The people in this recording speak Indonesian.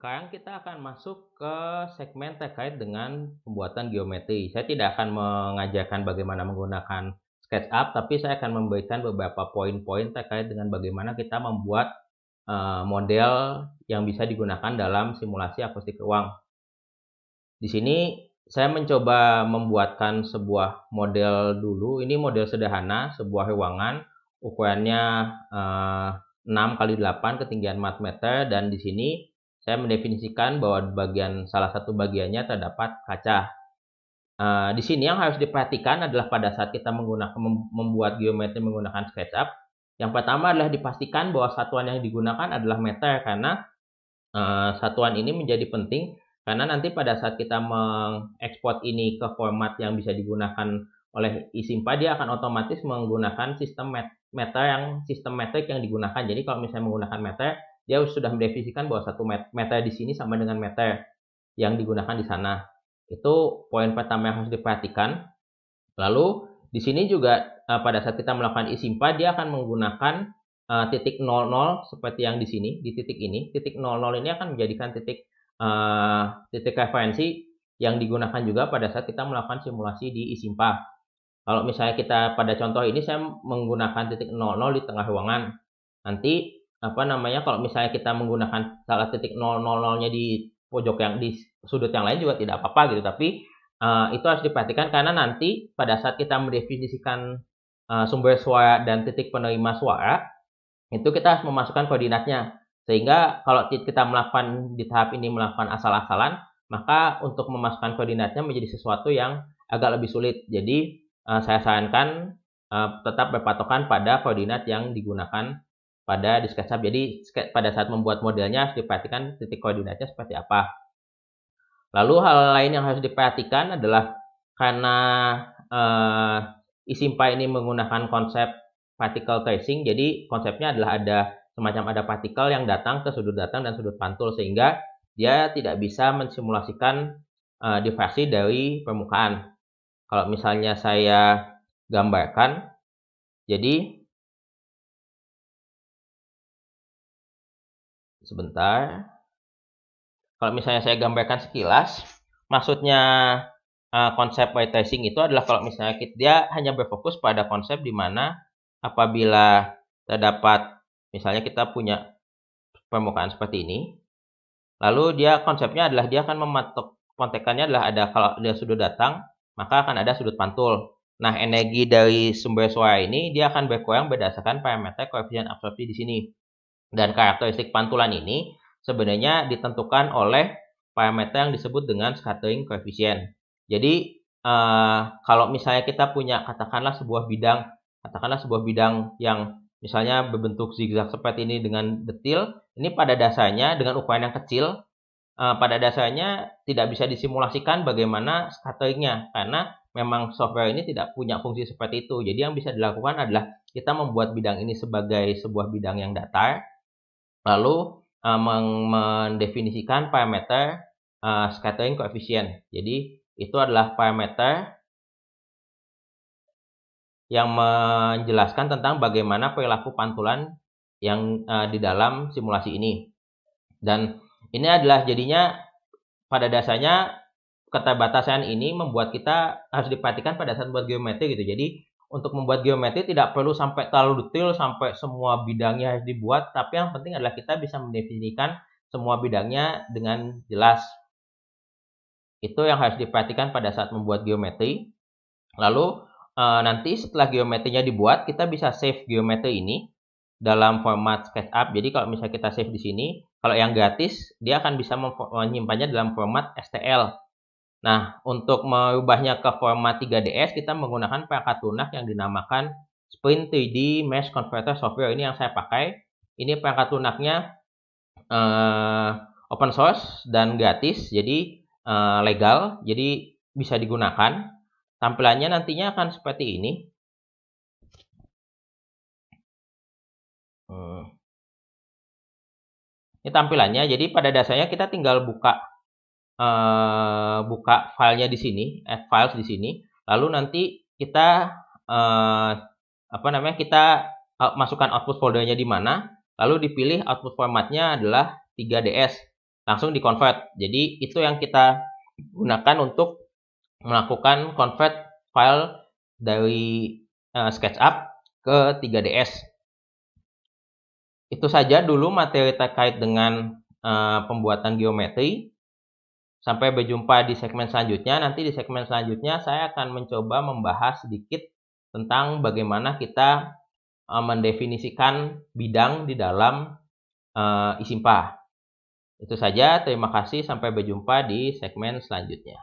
Sekarang kita akan masuk ke segmen terkait dengan pembuatan geometri. Saya tidak akan mengajarkan bagaimana menggunakan SketchUp, tapi saya akan memberikan beberapa poin-poin terkait dengan bagaimana kita membuat model yang bisa digunakan dalam simulasi akustik ruang. Di sini saya mencoba membuatkan sebuah model dulu. Ini model sederhana, sebuah ruangan, ukurannya 6x8, ketinggian 4 meter, dan di sini saya mendefinisikan bahwa salah satu bagiannya terdapat kaca. Di sini yang harus diperhatikan adalah pada saat kita membuat geometri menggunakan SketchUp, yang pertama adalah dipastikan bahwa satuan yang digunakan adalah meter, karena satuan ini menjadi penting karena nanti pada saat kita mengekspor ini ke format yang bisa digunakan oleh eSIMPA, dia akan otomatis menggunakan sistem sistem metrik yang digunakan. Jadi kalau misalnya menggunakan meter, dia sudah mendefinisikan bahwa satu meter di sini sama dengan meter yang digunakan di sana. Itu poin pertama yang harus diperhatikan. Lalu di sini juga pada saat kita melakukan eSIMPA, dia akan menggunakan titik 00 seperti yang di sini, di titik ini. Titik 00 ini akan menjadikan titik referensi yang digunakan juga pada saat kita melakukan simulasi di eSIMPA. Kalau misalnya kita pada contoh ini saya menggunakan titik 00 di tengah ruangan. Nanti kalau misalnya kita menggunakan salah titik 000-nya di pojok yang di sudut yang lain juga tidak apa-apa gitu, tapi itu harus diperhatikan karena nanti pada saat kita mendefinisikan sumber suara dan titik penerima suara, itu kita harus memasukkan koordinatnya. Sehingga kalau kita melakukan di tahap ini melakukan asal-asalan, maka untuk memasukkan koordinatnya menjadi sesuatu yang agak lebih sulit. Jadi saya sarankan tetap berpatokan pada koordinat yang digunakan pada di SketchUp. Jadi pada saat membuat modelnya harus diperhatikan titik koordinatnya seperti apa. Lalu hal lain yang harus diperhatikan adalah karena eSIMPA ini menggunakan konsep particle tracing, jadi konsepnya adalah ada partikel yang datang ke sudut datang dan sudut pantul, sehingga dia tidak bisa mensimulasikan diffraksi dari permukaan. Kalau misalnya saya gambarkan, jadi sebentar. Kalau misalnya saya gambarkan sekilas, maksudnya konsep white tracing itu adalah kalau misalnya dia hanya berfokus pada konsep di mana apabila terdapat, misalnya kita punya permukaan seperti ini, lalu konsepnya adalah dia akan mematok kontekannya adalah kalau ada sudut datang, maka akan ada sudut pantul. Nah, energi dari sumber suara ini dia akan berkurang berdasarkan parameter koefisien absorpsi di sini. Dan karakteristik pantulan ini sebenarnya ditentukan oleh parameter yang disebut dengan scattering coefficient. Jadi kalau misalnya kita punya katakanlah sebuah bidang yang misalnya berbentuk zigzag seperti ini dengan detil, ini pada dasarnya dengan ukuran yang kecil, pada dasarnya tidak bisa disimulasikan bagaimana scatteringnya karena memang software ini tidak punya fungsi seperti itu. Jadi yang bisa dilakukan adalah kita membuat bidang ini sebagai sebuah bidang yang datar, lalu mendefinisikan parameter scattering coefficient. Jadi itu adalah parameter yang menjelaskan tentang bagaimana perilaku pantulan yang di dalam simulasi ini. Dan ini adalah jadinya pada dasarnya keterbatasan ini membuat kita harus diperhatikan pada saat membuat geometri gitu. Jadi untuk membuat geometri tidak perlu sampai terlalu detail sampai semua bidangnya harus dibuat, tapi yang penting adalah kita bisa mendefinisikan semua bidangnya dengan jelas. Itu yang harus diperhatikan pada saat membuat geometri. Lalu nanti setelah geometrinya dibuat, kita bisa save geometri ini dalam format SketchUp. Jadi kalau misalnya kita save di sini, kalau yang gratis dia akan bisa menyimpannya dalam format STL. Nah, untuk merubahnya ke format 3ds, kita menggunakan perangkat lunak yang dinamakan Sprint 3D Mesh Converter Software. Ini yang saya pakai. Ini perangkat lunaknya open source dan gratis, jadi legal, jadi bisa digunakan. Tampilannya nantinya akan seperti ini. Ini tampilannya. Jadi pada dasarnya kita tinggal buka filenya di sini, add files di sini. Lalu nanti kita kita masukkan output foldernya di mana. Lalu dipilih output formatnya adalah 3ds. langsung di-convert. Jadi itu yang kita gunakan untuk melakukan convert file dari SketchUp ke 3ds. Itu saja dulu materi terkait dengan pembuatan geometri. Sampai berjumpa di segmen selanjutnya. Nanti di segmen selanjutnya saya akan mencoba membahas sedikit tentang bagaimana kita mendefinisikan bidang di dalam ISIMPA. Itu saja, terima kasih, sampai berjumpa di segmen selanjutnya.